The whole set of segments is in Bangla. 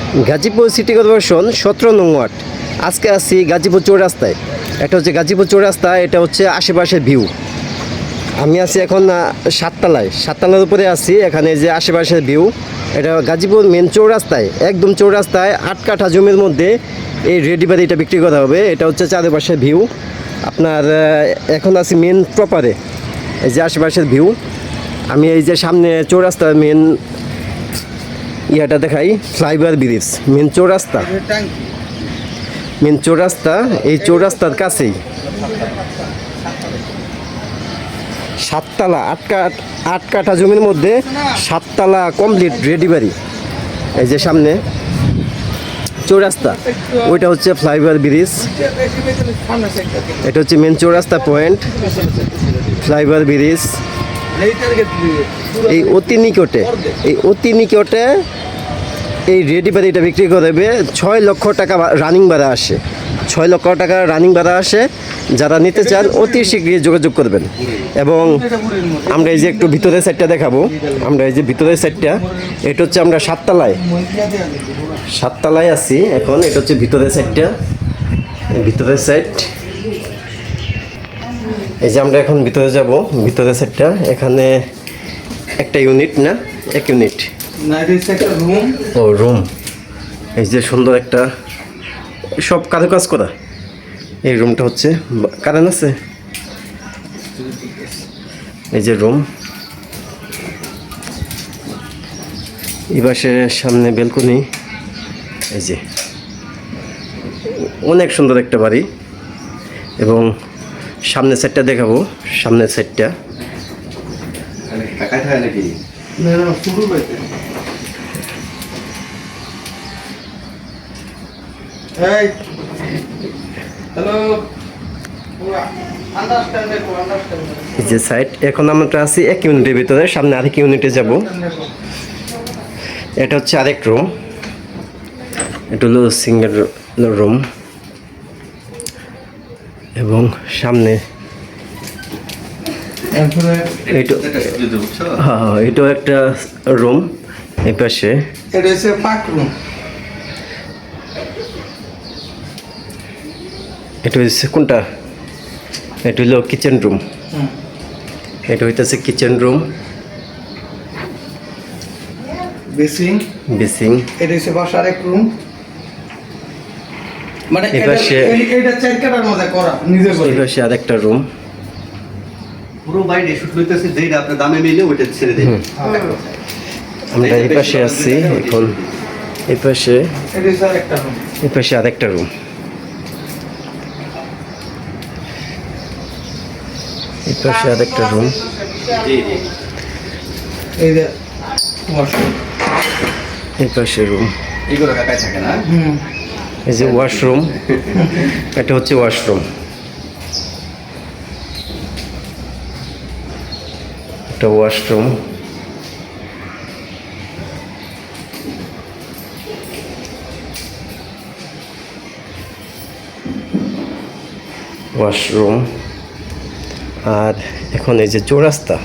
গাজীপুর সিটি কর্পোরেশন 17 নং ওয়ার্ড। আজকে আছি গাজীপুর চৌরাস্তায়। এটা হচ্ছে গাজীপুর চৌরাস্তা, এটা হচ্ছে আশেপাশের ভিউ। আমি আছি এখন সাততলার উপরে আছি। এখানে যে আশেপাশের ভিউ, এটা গাজীপুর মেন চৌরাস্তায়, একদম চৌরাস্তায় 8 কাঠা জমির মধ্যে এই রেডি বাড়িটা বিক্রি করা হবে। এটা হচ্ছে চারপাশের ভিউ। আপনার এখন আছি মেন প্রপারে, এই যে আশেপাশের ভিউ। আমি এই যে সামনে চৌরাস্তার মেন ইয়াটা দেখাই, ফ্লাইওভার ব্রিজ। মেন চৌরাস্তা এই চৌরাস্তার কাছেই সাততলা, 8 কাঠা জমির মধ্যে 7তলা কমপ্লিট রেডি বাড়ি। এই যে সামনে চৌরাস্তা, ওইটা হচ্ছে ফ্লাইওভার ব্রিজ। এটা হচ্ছে মেন চৌরাস্তা পয়েন্ট, ফ্লাইওভার ব্রিজ। এই অতি নিকটে এই রেডি বাড়িটা বিক্রি করবে। 6 লক্ষ টাকা রানিং ভাড়া আসে। 6 লক্ষ টাকা রানিং ভাড়া আসে। যারা নিতে চান অতি শীঘ্রই যোগাযোগ করবেন। এবং আমরা এই যে একটু ভিতরের সাইডটা দেখাবো। আমরা এই যে ভিতরের সাইডটা, এটা হচ্ছে আমরা সাততলায় আছি এখন। এটা হচ্ছে ভিতরের সাইডটা, ভিতরের সাইড। এই যে আমরা এখন ভিতরে যাব, ভিতরের সাইডটা। এখানে একটা ইউনিট না, এক ইউনিট ও রুম। এই যে সুন্দর একটা, সব কাজ করা। এই রুমটা হচ্ছে কারেন্ট আছে। এই যে রুম, এই পাশে সামনে বেলকনি। এই যে অনেক সুন্দর একটা বাড়ি। এবং সামনের সাইডটা দেখাবো, সামনের সাইডটা। এই যে সাইড, এখন আমরা আছি 1 ইউনিটের ভিতরে, সামনে আরেক ইউনিটে যাব। এটা হচ্ছে আরেক রুম, এটা হলো সিঙ্গেল রুম। এবং সামনে এটাও একটা রুম। এই পাশে এটা হচ্ছে পাক রুম। এটা হচ্ছে কোনটা? এটা হলো কিচেন রুম। এটা হইতেছে কিচেন রুম, বেসিং। এটা হচ্ছে বাসার এক রুম। মানে এটা 4 কাঠার মধ্যে করা, নিজে করে। এই পাশে আরেকটা রুম। পুরো বাইরে শুট হইতেছে, যেটা আপনি দামে মিলে ওইটা ছেড়ে দিন। আমরা এই পাশে আছি এখন। এই পাশে এটা হচ্ছে আরেকটা রুম। এই পাশে আরেকটা রুম। এই পাশে আরেকটা রুম। এই যে ওয়াশরুম, এই পাশে রুম। এইগুলো কাকাই থাকে না। এই যে ওয়াশরুম, এটা হচ্ছে ওয়াশরুম। এটা ওয়াশরুম। ওয়াশরুম। আর এখন এই যে চৌরাস্তা,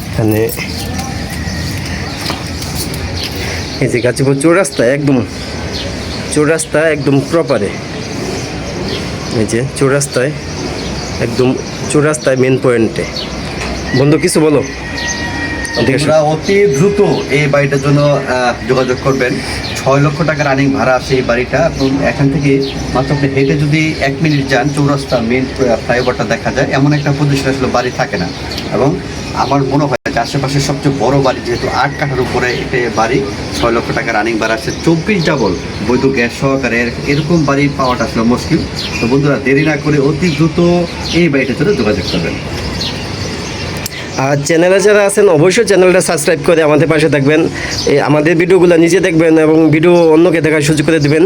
এখানে এই যে গাজীপুর চৌরাস্তা, একদম প্রপারে। এই যে চৌরাস্তায় মেন পয়েন্টে। বন্ধু কিছু বলো। আপনারা অতি দ্রুত এই বাড়িটার জন্য যোগাযোগ করবেন। 6 লক্ষ টাকা রানিং ভাড়া আছে এই বাড়িটা। এবং এখান থেকে মাত্র আপনি হেঁটে যদি 1 মিনিট যান, চৌরাস্তা মেন ফ্লাইওভারটা দেখা যায়। এমন একটা পজিশন আসলে বাড়ি থাকে না। এবং আমার মনে হয় যে আশেপাশের সবচেয়ে বড় বাড়ি, যেহেতু 8 কাঠার উপরে এটা বাড়ি, 6 লক্ষ টাকা রানিং ভাড়া আছে, 24 ডাবল বৈধ গ্যাস সহকারে। এরকম বাড়ি পাওয়াটা আসলে মুশকিল। তো বন্ধুরা, দেরি না করে অতি দ্রুত এই বাড়িটার জন্য যোগাযোগ করবেন। আর চ্যানেলে যারা আছেন অবশ্যই চ্যানেলটা সাবস্ক্রাইব করে আমাদের পাশে থাকবেন। আমাদের ভিডিওগুলো নিজে দেখবেন এবং ভিডিও অন্যকে দেখার সুযোগ করে দেবেন।